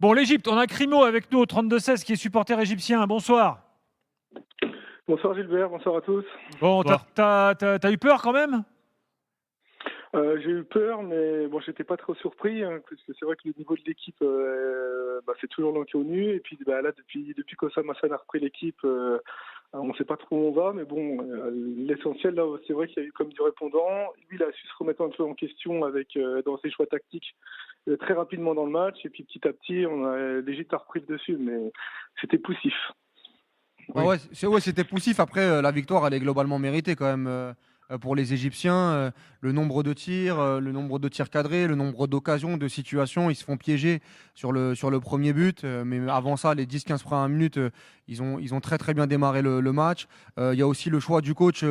Bon, l'Égypte, on a Crimo avec nous au 32-16 qui est supporter égyptien. Bonsoir. Bonsoir Gilbert, bonsoir à tous. Bon, t'as eu peur quand même? J'ai eu peur, mais bon, j'étais pas trop surpris, parce que c'est vrai que le niveau de l'équipe, c'est toujours l'inconnu. Et puis là, depuis qu'Osama Hassan a repris l'équipe, on ne sait pas trop où on va. Mais bon, l'essentiel là, c'est vrai qu'il y a eu comme du répondant. Lui, il a su se remettre un peu en question dans ses choix tactiques très rapidement dans le match. Et puis petit à petit, l'Égypte a repris le dessus, mais c'était poussif. Oui. C'était poussif. Après, la victoire, elle est globalement méritée quand même pour les Égyptiens. Le nombre de tirs, cadrés, le nombre d'occasions, de situations, ils se font piéger sur le premier but. Mais avant ça, les 10-15 premières minutes, ils ont très très bien démarré le match. Il y a aussi le choix du coach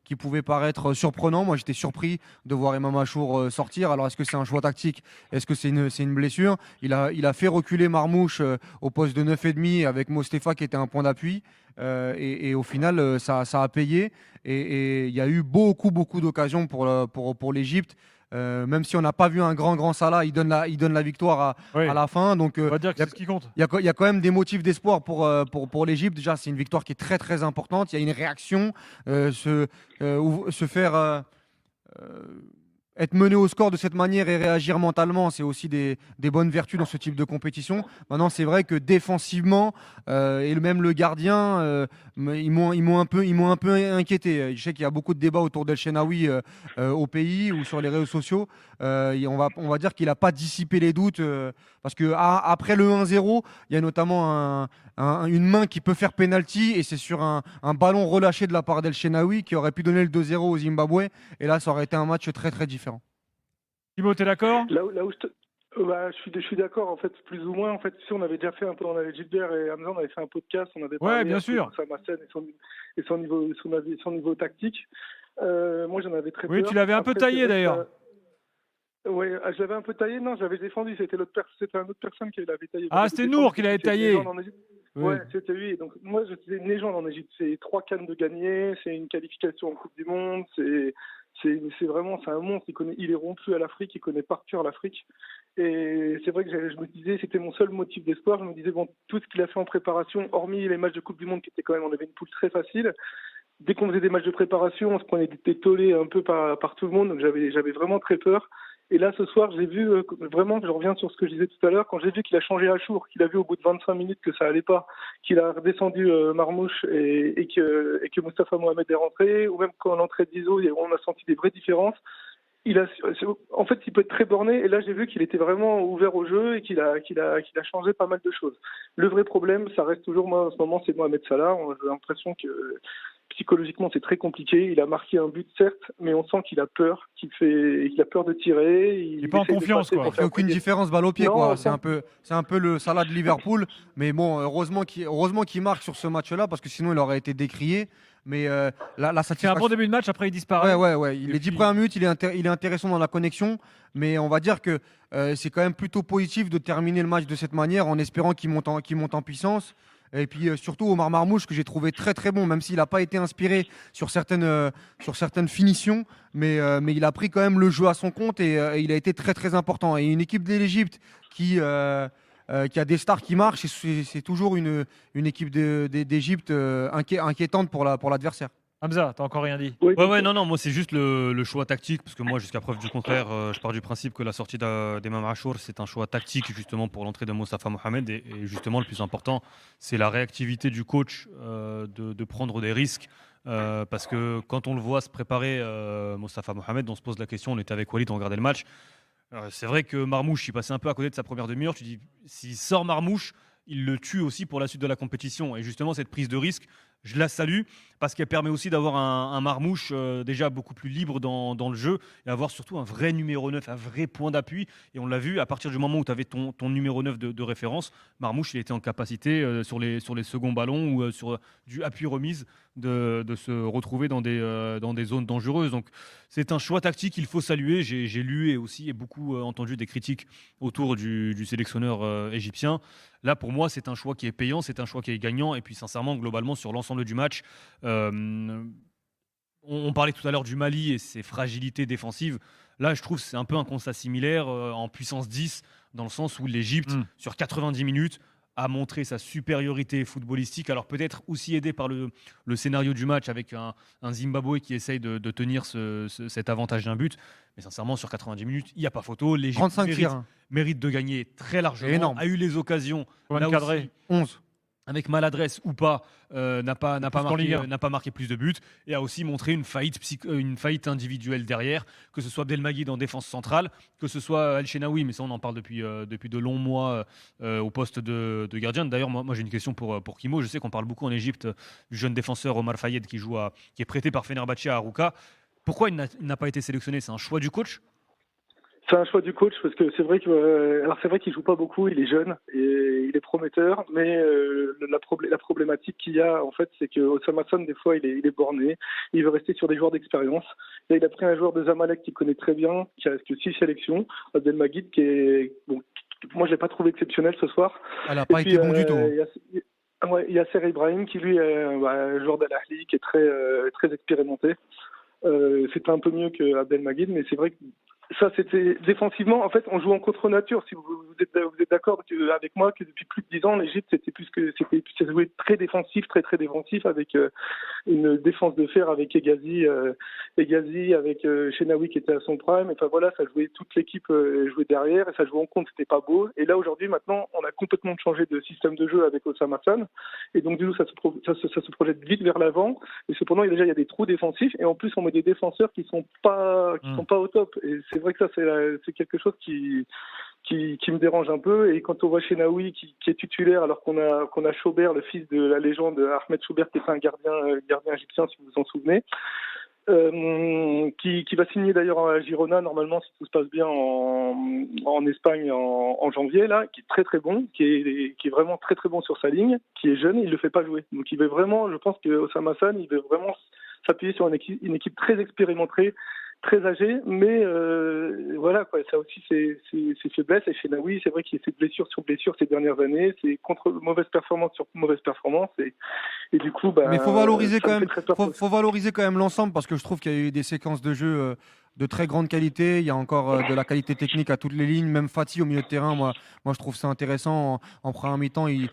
qui pouvait paraître surprenant. Moi, j'étais surpris de voir Imam Achour sortir. Alors, est-ce que c'est un choix tactique? Est-ce que c'est une blessure? Il a fait reculer Marmouche au poste de 9,5 avec Mostefa qui était un point d'appui. Et au final, ça a payé. Et il y a eu beaucoup d'occasions pour l'Égypte. Même si on n'a pas vu un grand Salah, il donne la victoire à la fin. Donc, on va dire que c'est ce qui compte. Il y a quand même des motifs d'espoir pour l'Égypte. Déjà, c'est une victoire qui est très très importante. Il y a une réaction, se faire être mené au score de cette manière et réagir mentalement, c'est aussi des bonnes vertus dans ce type de compétition. Maintenant, c'est vrai que défensivement, et même le gardien, ils m'ont un peu inquiété. Je sais qu'il y a beaucoup de débats autour d'El Shenaoui au pays ou sur les réseaux sociaux. Et on va dire qu'il n'a pas dissipé les doutes parce que après le 1-0, il y a notamment une main qui peut faire penalty et c'est sur un ballon relâché de la part d'El Shenaoui qui aurait pu donner le 2-0 au Zimbabwe. Et là, ça aurait été un match très très différent. Thibaut, t'es d'accord? Là où je suis d'accord, en fait, plus ou moins. En fait, si on avait déjà fait un peu, on avait Gilbert et Hamza, on avait fait un podcast, on avait parlé bien sûr. de Osama Hassan et son niveau tactique. Moi, j'en avais très peur. Oui, tu l'avais un peu taillé d'ailleurs. Oui, je l'avais un peu taillé. Non, je l'avais défendu. C'était une autre personne qui l'avait taillé. Ah, c'était Nour qui l'avait taillé. Oui, c'était lui. Donc, moi, c'est une légende en Égypte. C'est 3 cannes de gagné, c'est une qualification en Coupe du Monde, c'est vraiment un monstre. Il est rompu à l'Afrique, il connaît par cœur l'Afrique. Et c'est vrai que je me disais, c'était mon seul motif d'espoir. Je me disais, bon, tout ce qu'il a fait en préparation, hormis les matchs de Coupe du Monde qui étaient quand même, on avait une poule très facile. Dès qu'on faisait des matchs de préparation, on se prenait des tollés un peu par tout le monde. Donc j'avais vraiment très peur. Et là, ce soir, j'ai vu vraiment, je reviens sur ce que je disais tout à l'heure, quand j'ai vu qu'il a changé Achour, qu'il a vu au bout de 25 minutes que ça allait pas, qu'il a redescendu Marmouche et que Moustapha Mohamed est rentré, ou même quand l'entrée d'Iso, on a senti des vraies différences. En fait, il peut être très borné, et là, j'ai vu qu'il était vraiment ouvert au jeu et qu'il a changé pas mal de choses. Le vrai problème, ça reste toujours, moi, en ce moment, c'est Mohamed Salah. J'ai l'impression que psychologiquement, c'est très compliqué. Il a marqué un but, certes, mais on sent qu'il a peur, qu'il a peur de tirer. Il n'est pas en confiance, quoi. Il fait aucune différence balle au pied, quoi. C'est un peu le Salah de Liverpool. Mais bon, heureusement qu'il marque sur ce match-là, parce que sinon, il aurait été décrié. Mais la satisfaction... C'est un bon début de match, après il disparaît. Ouais. Les 10 premières minutes, il est intéressant dans la connexion. Mais on va dire que c'est quand même plutôt positif de terminer le match de cette manière en espérant qu'il monte en puissance. Et puis surtout Omar Marmouche que j'ai trouvé très très bon, même s'il n'a pas été inspiré sur certaines finitions, mais il a pris quand même le jeu à son compte et il a été très très important. Et une équipe de l'Égypte qui a des stars qui marchent, c'est toujours une équipe d'Égypte inquiétante pour l'adversaire. Hamza, t'as encore rien dit? Non, moi c'est juste le choix tactique, parce que moi jusqu'à preuve du contraire, je pars du principe que la sortie d'Imam Achour, c'est un choix tactique justement pour l'entrée de Moustapha Mohamed, et justement le plus important, c'est la réactivité du coach de prendre des risques, parce que quand on le voit se préparer, Moustapha Mohamed, on se pose la question, on était avec Walid, on regardait le match, c'est vrai que Marmouche, il passait un peu à côté de sa première demi-heure, tu dis, s'il sort Marmouche, il le tue aussi pour la suite de la compétition, et justement cette prise de risque, je la salue parce qu'elle permet aussi d'avoir un Marmouche déjà beaucoup plus libre dans le jeu et avoir surtout un vrai numéro 9, un vrai point d'appui. Et on l'a vu, à partir du moment où tu avais ton numéro 9 de référence, Marmouche il était en capacité sur les seconds ballons ou sur du appui-remise de se retrouver dans des zones dangereuses. Donc c'est un choix tactique qu'il faut saluer. J'ai lu et beaucoup entendu des critiques autour du sélectionneur égyptien. Là, pour moi, c'est un choix qui est payant, c'est un choix qui est gagnant. Et puis, sincèrement, globalement, sur l'ensemble du match, on parlait tout à l'heure du Mali et ses fragilités défensives. Là, je trouve que c'est un peu un constat similaire. En puissance 10, dans le sens où l'Égypte, sur 90 minutes, a montré sa supériorité footballistique. Alors peut-être aussi aidé par le scénario du match avec un Zimbabwe qui essaye de tenir cet avantage d'un but. Mais sincèrement, sur 90 minutes, il n'y a pas photo. L'Égypte 35 tirs. mérite de gagner très largement. Énorme. A eu les occasions. Combien de Là cadrés aussi, 11. avec maladresse ou pas, n'a pas Ligue 1. marqué plus de buts et a aussi montré une faillite individuelle derrière, que ce soit Abdelmajid en défense centrale, que ce soit El Shenaoui, mais ça on en parle depuis de longs mois au poste de gardien. D'ailleurs, moi j'ai une question pour Kimo. Je sais qu'on parle beaucoup en Égypte du jeune défenseur Omar Fayed qui est prêté par Fenerbahçe à Arouca. Pourquoi il n'a pas été sélectionné? C'est un choix du coach? C'est un choix du coach parce que c'est vrai qu'il joue pas beaucoup, il est jeune et il est prometteur, mais la problématique qu'il y a en fait, c'est que Osama Hassan des fois il est borné, il veut rester sur des joueurs d'expérience. Là, il a pris un joueur de Zamalek qu'il connaît très bien, qui a que 6 sélections, Abdelmajid, qui est moi je l'ai pas trouvé exceptionnel ce soir. Elle n'a pas été bon du tout. Il y a Serre Ibrahim qui lui est un joueur d'Al Ahly qui est très expérimenté. C'était un peu mieux que Abdelmajid, mais c'est vrai que ça, c'était défensivement. En fait, on joue en contre-nature. Si vous êtes d'accord avec moi que depuis plus de 10 ans, l'Égypte, c'était joué très défensif, très défensif, avec une défense de fer avec Egazi, avec Shenaoui qui était à son prime. Enfin voilà, ça jouait toute l'équipe jouait derrière et ça jouait en contre. C'était pas beau. Et là aujourd'hui, maintenant, on a complètement changé de système de jeu avec Osama Hassan. Et donc du coup, ça se projette vite vers l'avant. Et cependant, il y a des trous défensifs. Et en plus, on met des défenseurs qui sont pas au top. Et c'est vrai que ça, c'est quelque chose qui me dérange un peu. Et quand on voit Shenaoui qui est titulaire, alors qu'on a Chaubert, le fils de la légende Ahmed Chaubert, qui était un gardien égyptien, si vous vous en souvenez, qui va signer d'ailleurs à Girona, normalement, si tout se passe bien, en Espagne en janvier, là, qui est très très bon, qui est vraiment très très bon sur sa ligne, qui est jeune, il le fait pas jouer. Donc il veut vraiment, je pense que Osama Hassan, il veut vraiment s'appuyer sur une équipe très expérimentée, très âgé, mais voilà quoi, ça aussi c'est faiblesse. Et chez Naoui, c'est vrai qu'il y a fait blessure sur blessure ces dernières années, c'est contre mauvaise performance sur mauvaise performance, et du coup mais faut valoriser quand même l'ensemble, parce que je trouve qu'il y a eu des séquences de jeu de très grande qualité. Il y a encore de la qualité technique à toutes les lignes. Même Fati au milieu de terrain, moi je trouve ça intéressant. En première mi-temps, il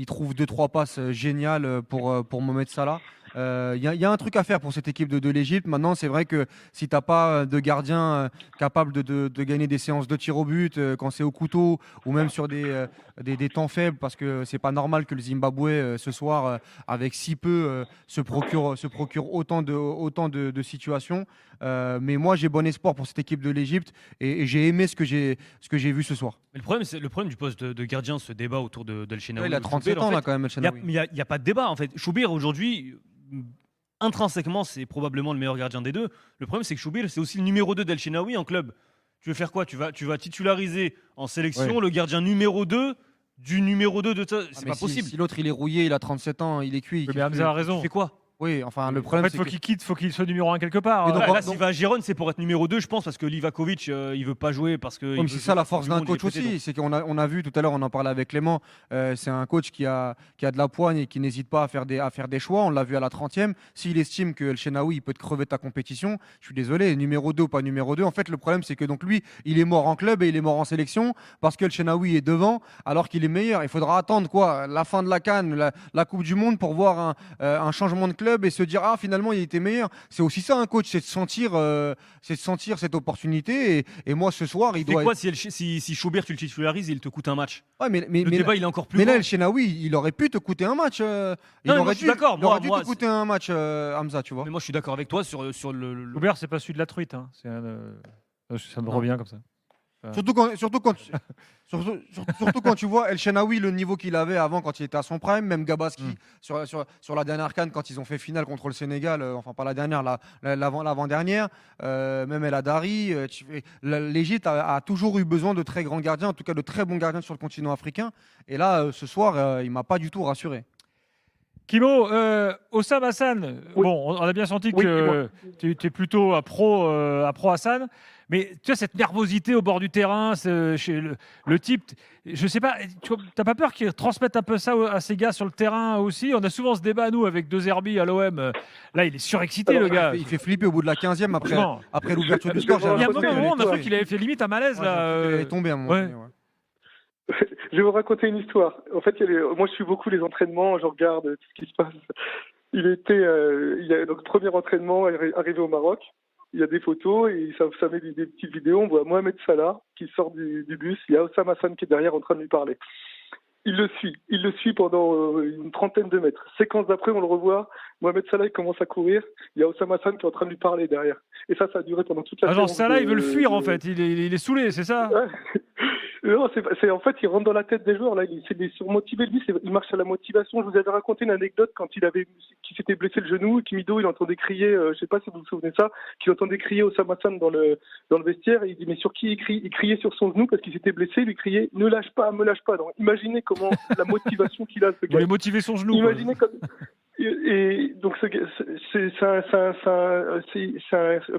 trouve 2-3 passes géniales pour Mohamed Salah. Il y a un truc à faire pour cette équipe de l'Égypte. Maintenant, c'est vrai que si tu n'as pas de gardien capable de gagner des séances de tir au but quand c'est au couteau, ou même sur des temps faibles, parce que c'est pas normal que le Zimbabwe ce soir, avec si peu, se procure autant de situations. Mais moi, j'ai bon espoir pour cette équipe de l'Égypte, et j'ai aimé ce que j'ai vu ce soir. Mais le problème du poste de gardien, ce débat autour d'El Shenaoui. Il a 37 ans, là, quand même, El Shenaoui. Il n'y a pas de débat, en fait. Choubir, aujourd'hui, intrinsèquement, c'est probablement le meilleur gardien des deux. Le problème, c'est que Choubir, c'est aussi le numéro 2 d'El Shenaoui en club. Tu veux faire quoi? Tu vas titulariser en sélection le gardien numéro 2 du numéro 2 de ta... C'est pas possible. Si l'autre, il est rouillé, il a 37 ans, il est cuit. Mais Hamza a raison. Tu fais quoi? Oui, enfin, le problème, c'est faut qu'il soit numéro 1 quelque part. Et donc, là, s'il va à Gérone, c'est pour être numéro 2, je pense, parce que Livakovic, il veut pas jouer parce que. C'est ça la force d'un coach aussi, c'est qu'on a vu tout à l'heure, on en parlait avec Clément, c'est un coach qui a de la poigne et qui n'hésite pas à faire des choix. On l'a vu à la 30e. S'il estime que El Shenaoui il peut te crever ta compétition, je suis désolé, numéro 2 ou pas numéro 2. En fait, le problème, c'est que donc lui, il est mort en club et il est mort en sélection parce que El Shenaoui est devant alors qu'il est meilleur. Il faudra attendre la fin de la CAN, la Coupe du Monde pour voir un changement de club et se dire finalement il était meilleur. C'est aussi ça un coach, c'est de sentir cette opportunité, et moi ce soir il doit. Quoi si Choubert tu le titularises, il te coûte un match? Ouais, mais le débat il est encore plus. Mais là El Shenaoui, il aurait pu te coûter un match. Il aurait dû te coûter un match, Hamza, tu vois. Mais moi je suis d'accord avec toi sur le. Choubert, c'est pas celui de la truite, hein. Ça me revient comme ça. Surtout quand tu vois El Shenaoui, le niveau qu'il avait avant quand il était à son prime, même Gabaski sur la dernière CAN quand ils ont fait finale contre le Sénégal, enfin pas la dernière, l'avant-dernière, même El Hadari, l'Égypte a toujours eu besoin de très grands gardiens, en tout cas de très bons gardiens sur le continent africain, et là ce soir il m'a pas du tout rassuré. Kimo, Osam Hassan, Oui. bon, on a bien senti Oui, que tu es plutôt à pro Hassan, mais tu as cette nervosité au bord du terrain, chez le type, je sais pas, tu n'as pas peur qu'il transmette un peu ça à ces gars sur le terrain aussi? On a souvent ce débat, nous, avec De Zerbi à l'OM. Là, il est surexcité, Alors, le gars. Il fait flipper au bout de la 15e Franchement. après l'ouverture du score. Il y a Il y a un raconter moment, on a une cru qu'il avait fait limite un malaise, là. Il est tombé à un moment ouais. donné, ouais. Je vais vous raconter une histoire. En fait, moi, je suis beaucoup les entraînements, je regarde tout ce qui se passe. Il y a donc premier entraînement arrivé au Maroc. Il y a des photos et ça met des petites vidéos. On voit Mohamed Salah qui sort du bus. Il y a Osam Hassan qui est derrière en train de lui parler. Il le suit pendant une trentaine de mètres. Séquence d'après, on le revoit. Mohamed Salah, il commence à courir. Il y a Osam Hassan qui est en train de lui parler derrière. Et ça a duré pendant toute la Genre, séance. Salah, il veut le fuir, en fait. Il est saoulé, c'est ça? Ouais. Non, en fait, il rentre dans la tête des joueurs. Là, il s'est surmotivé. Lui, il marche à la motivation. Je vous avais raconté une anecdote quand qu'il s'était blessé le genou et qu'Imido, il entendait crier, je sais pas si vous vous souvenez de ça, qu'il entendait crier Osam Hassan dans le vestiaire. Et il dit, mais sur qui il crie? Il criait sur son genou parce qu'il s'était blessé. Il lui criait, ne lâche pas, me lâche pas. Donc, imaginez comment la motivation qu'il a, ce Il gars. voulait motiver son genou. quoi. Imaginez comme. Et donc,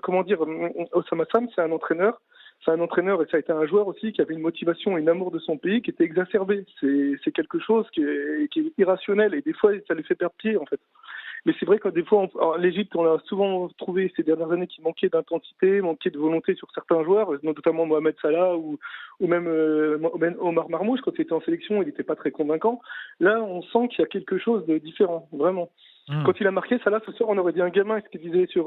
comment dire, Osam Hassan, c'est un entraîneur. C'est un entraîneur et ça a été un joueur aussi qui avait une motivation et un amour de son pays qui était exacerbé. C'est quelque chose qui est irrationnel et des fois, ça lui fait perdre pied, en fait. Mais c'est vrai que des fois, l'Égypte, on a souvent trouvé ces dernières années qu'il manquait d'intensité, manquait de volonté sur certains joueurs, notamment Mohamed Salah ou même Omar Marmouche, quand il était en sélection, il n'était pas très convaincant. Là, on sent qu'il y a quelque chose de différent, vraiment. Quand il a marqué Salah ce soir, on aurait dit un gamin, ce qu'il disait sur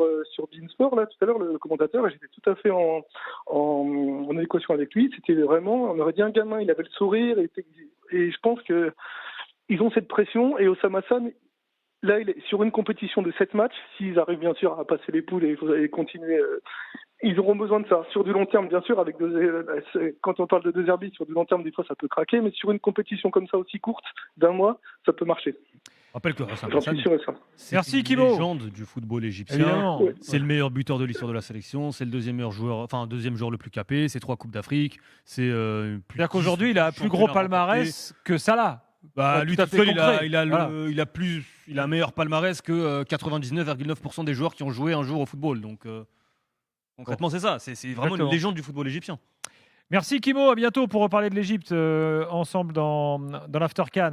Beansport, là, tout à l'heure, le commentateur, et j'étais tout à fait en équation avec lui. C'était vraiment, on aurait dit un gamin, il avait le sourire, et je pense que ils ont cette pression, et Osam Hassan, là, il est sur une compétition de 7 matchs, s'ils arrivent bien sûr à passer les poules et continuer, ils auront besoin de ça. Sur du long terme, bien sûr, quand on parle de 2 Zerbi, sur du long terme, des fois ça peut craquer, mais sur une compétition comme ça aussi courte, d'un mois, ça peut marcher. Je rappelle que Osam J'en Hassan, suis sûr et ça. c'est Merci, une Kimo. légende du football égyptien. Évidemment. Ouais. C'est le meilleur buteur de l'histoire de la sélection. C'est le deuxième joueur le plus capé. C'est 3 Coupes d'Afrique. C'est C'est-à-dire qu'aujourd'hui, il a un plus gros palmarès que Salah. Bah, Ouais, lui tout à tout fait seul, concret. il a un meilleur palmarès que 99,9% des joueurs qui ont joué un jour au football. Donc concrètement, c'est ça. C'est vraiment Exactement. une légende du football égyptien. Merci, Kimo. À bientôt pour reparler de l'Égypte ensemble dans l'After CAN.